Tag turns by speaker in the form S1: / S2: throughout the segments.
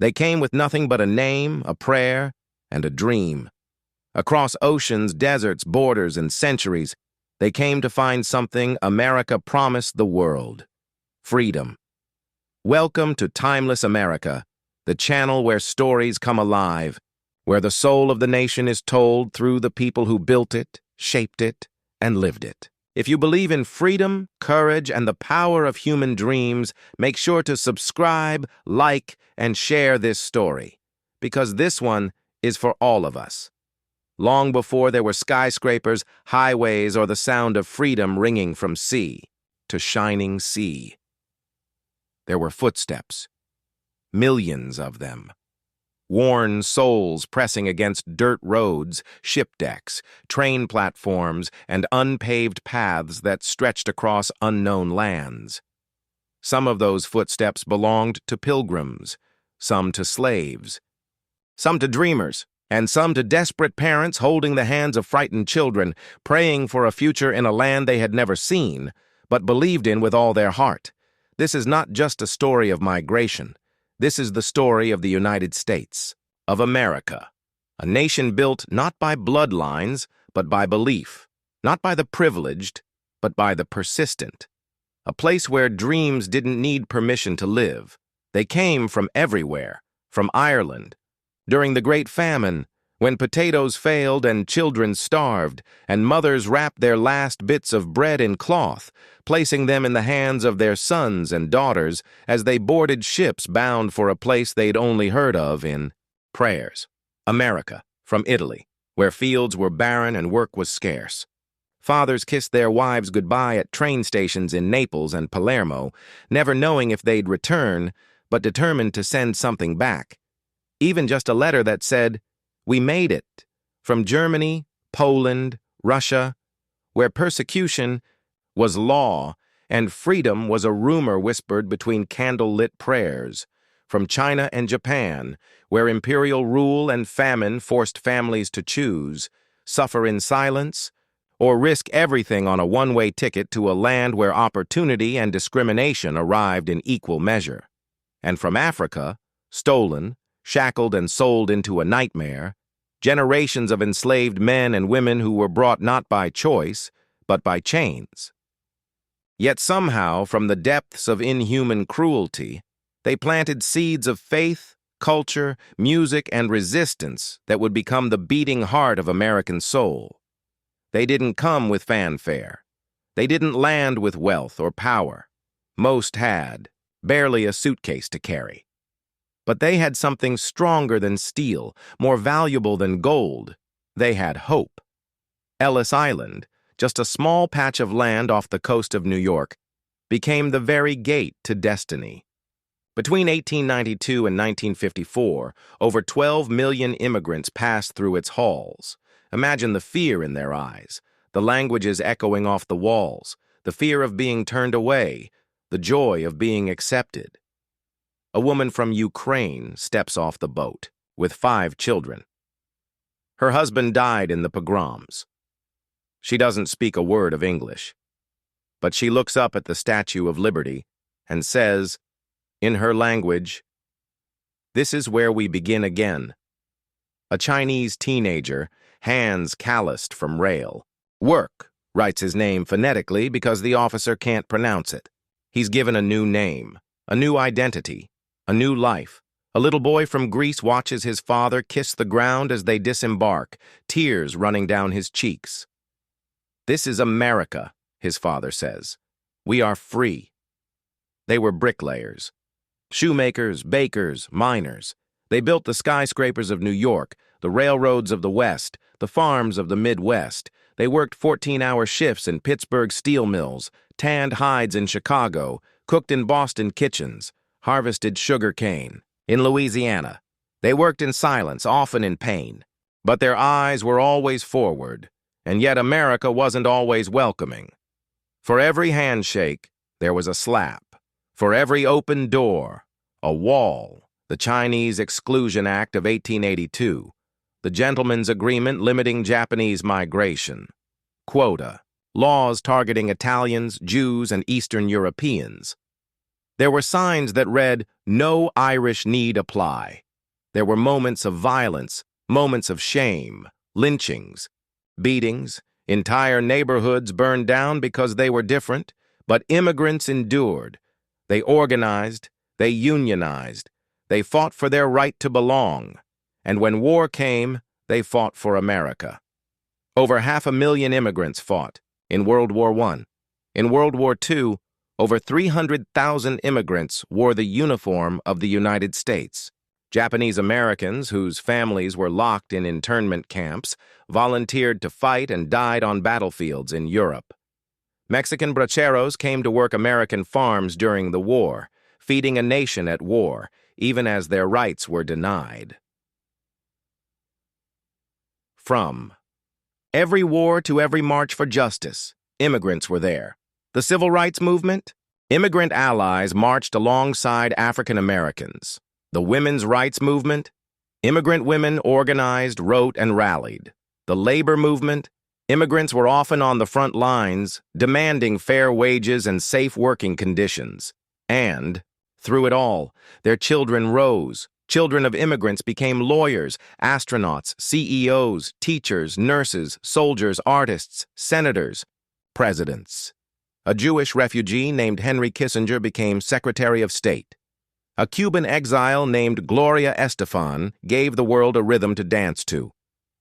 S1: They came with nothing but a name, a prayer, and a dream. Across oceans, deserts, borders, and centuries, they came to find something America promised the world: freedom. Welcome to Timeless America, the channel where stories come alive, where the soul of the nation is told through the people who built it, shaped it, and lived it. If you believe in freedom, courage, and the power of human dreams, make sure to subscribe, like, and share this story, because this one is for all of us. Long before there were skyscrapers, highways, or the sound of freedom ringing from sea to shining sea, there were footsteps, millions of them. Worn soles pressing against dirt roads, ship decks, train platforms, and unpaved paths that stretched across unknown lands. Some of those footsteps belonged to pilgrims, some to slaves, some to dreamers, and some to desperate parents holding the hands of frightened children, praying for a future in a land they had never seen, but believed in with all their heart. This is not just a story of migration. This is the story of the United States, of America, a nation built not by bloodlines, but by belief, not by the privileged, but by the persistent, a place where dreams didn't need permission to live. They came from everywhere, from Ireland, during the Great Famine, when potatoes failed and children starved, and mothers wrapped their last bits of bread in cloth, placing them in the hands of their sons and daughters as they boarded ships bound for a place they'd only heard of in prayers. America, from Italy, where fields were barren and work was scarce. Fathers kissed their wives goodbye at train stations in Naples and Palermo, never knowing if they'd return, but determined to send something back. Even just a letter that said, "We made it," from Germany, Poland, Russia, where persecution was law and freedom was a rumor whispered between candle-lit prayers, from China and Japan, where imperial rule and famine forced families to choose, suffer in silence, or risk everything on a one-way ticket to a land where opportunity and discrimination arrived in equal measure. And from Africa, stolen, shackled and sold into a nightmare, generations of enslaved men and women who were brought not by choice, but by chains. Yet somehow, from the depths of inhuman cruelty, they planted seeds of faith, culture, music, and resistance that would become the beating heart of American soul. They didn't come with fanfare. They didn't land with wealth or power. Most had, barely a suitcase to carry. But they had something stronger than steel, more valuable than gold. They had hope. Ellis Island, just a small patch of land off the coast of New York, became the very gate to destiny. Between 1892 and 1954, over 12 million immigrants passed through its halls. Imagine the fear in their eyes, the languages echoing off the walls, the fear of being turned away, the joy of being accepted. A woman from Ukraine steps off the boat, with 5 children. Her husband died in the pogroms. She doesn't speak a word of English, but she looks up at the Statue of Liberty and says, in her language, "This is where we begin again." A Chinese teenager, hands calloused from rail. "Work," writes his name phonetically because the officer can't pronounce it. He's given a new name, a new identity, a new life. A little boy from Greece watches his father kiss the ground as they disembark, tears running down his cheeks. "This is America," his father says. "We are free." They were bricklayers, shoemakers, bakers, miners. They built the skyscrapers of New York, the railroads of the West, the farms of the Midwest. They worked 14-hour shifts in Pittsburgh steel mills, tanned hides in Chicago, cooked in Boston kitchens, harvested sugar cane in Louisiana. They worked in silence, often in pain. But their eyes were always forward, and yet America wasn't always welcoming. For every handshake, there was a slap. For every open door, a wall. The Chinese Exclusion Act of 1882, the Gentlemen's Agreement limiting Japanese migration, quota, laws targeting Italians, Jews, and Eastern Europeans. There were signs that read, "No Irish need apply." There were moments of violence, moments of shame, lynchings, beatings. Entire neighborhoods burned down because they were different, but immigrants endured. They organized, they unionized, they fought for their right to belong. And when war came, they fought for America. Over 500,000 immigrants fought in World War I. In World War II, over 300,000 immigrants wore the uniform of the United States. Japanese Americans, whose families were locked in internment camps, volunteered to fight and died on battlefields in Europe. Mexican braceros came to work American farms during the war, feeding a nation at war, even as their rights were denied. From every war to every march for justice, immigrants were there. The civil rights movement? Immigrant allies marched alongside African Americans. The women's rights movement? Immigrant women organized, wrote, and rallied. The labor movement? Immigrants were often on the front lines, demanding fair wages and safe working conditions. And, through it all, their children rose. Children of immigrants became lawyers, astronauts, CEOs, teachers, nurses, soldiers, artists, senators, presidents. A Jewish refugee named Henry Kissinger became Secretary of State. A Cuban exile named Gloria Estefan gave the world a rhythm to dance to.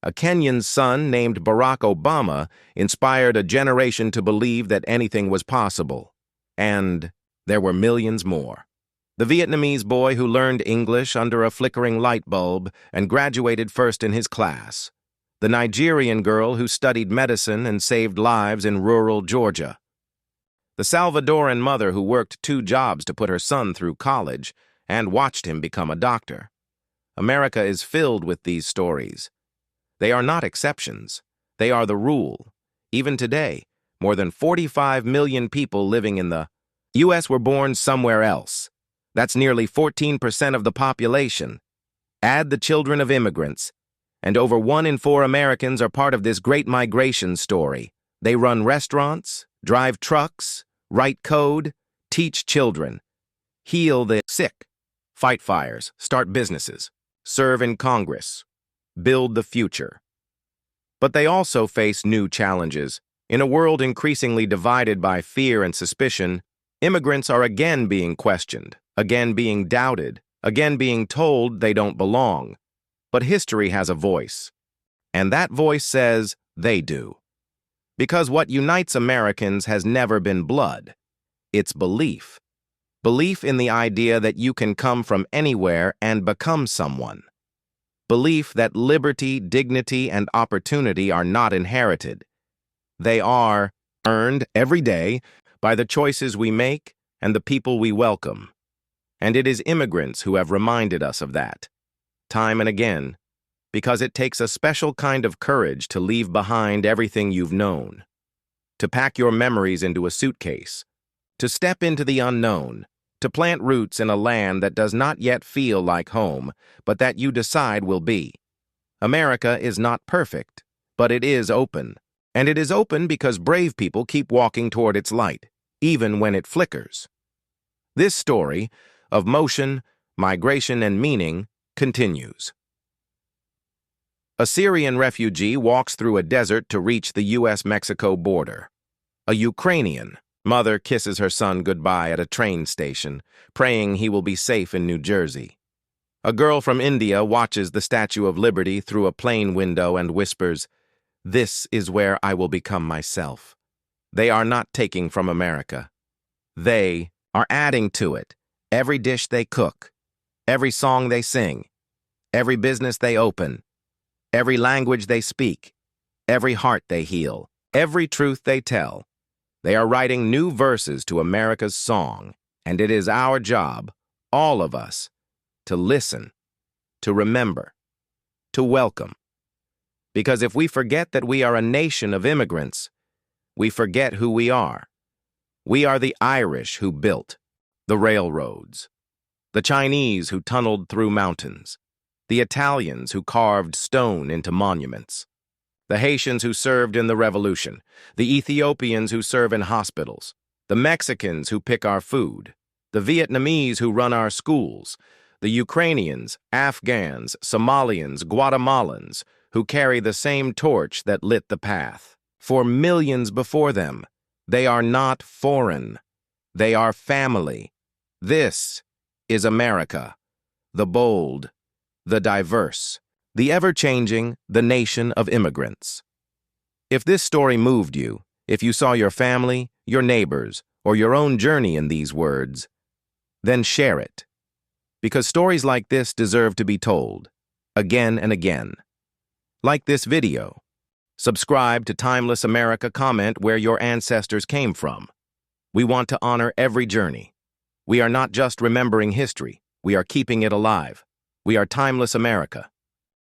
S1: A Kenyan son named Barack Obama inspired a generation to believe that anything was possible. And there were millions more. The Vietnamese boy who learned English under a flickering light bulb and graduated first in his class. The Nigerian girl who studied medicine and saved lives in rural Georgia. The Salvadoran mother who worked 2 jobs to put her son through college and watched him become a doctor. America is filled with these stories. They are not exceptions. They are the rule. Even today, more than 45 million people living in the U.S. were born somewhere else. That's nearly 14% of the population. Add the children of immigrants, and over 1 in 4 Americans are part of this great migration story. They run restaurants, drive trucks, write code, teach children, heal the sick, fight fires, start businesses, serve in Congress, build the future. But they also face new challenges. In a world increasingly divided by fear and suspicion, immigrants are again being questioned, again being doubted, again being told they don't belong. But history has a voice, and that voice says they do. Because what unites Americans has never been blood. It's belief. Belief in the idea that you can come from anywhere and become someone. Belief that liberty, dignity, and opportunity are not inherited. They are earned every day by the choices we make and the people we welcome. And it is immigrants who have reminded us of that, time and again, because it takes a special kind of courage to leave behind everything you've known, to pack your memories into a suitcase, to step into the unknown, to plant roots in a land that does not yet feel like home, but that you decide will be. America is not perfect, but it is open. And it is open because brave people keep walking toward its light, even when it flickers. This story of motion, migration, and meaning continues. A Syrian refugee walks through a desert to reach the U.S.-Mexico border. A Ukrainian mother kisses her son goodbye at a train station, praying he will be safe in New Jersey. A girl from India watches the Statue of Liberty through a plane window and whispers, "This is where I will become myself." They are not taking from America. They are adding to it. Every dish they cook, every song they sing, every business they open, every language they speak, every heart they heal, every truth they tell. They are writing new verses to America's song, and it is our job, all of us, to listen, to remember, to welcome. Because if we forget that we are a nation of immigrants, we forget who we are. We are the Irish who built the railroads, the Chinese who tunneled through mountains, the Italians who carved stone into monuments, the Haitians who served in the Revolution, the Ethiopians who serve in hospitals, the Mexicans who pick our food, the Vietnamese who run our schools, the Ukrainians, Afghans, Somalians, Guatemalans, who carry the same torch that lit the path. For millions before them, they are not foreign. They are family. This is America, the bold, the diverse, the ever-changing, the nation of immigrants. If this story moved you, if you saw your family, your neighbors, or your own journey in these words, then share it. Because stories like this deserve to be told, again and again. Like this video. Subscribe to Timeless America, comment where your ancestors came from. We want to honor every journey. We are not just remembering history, we are keeping it alive. We are Timeless America.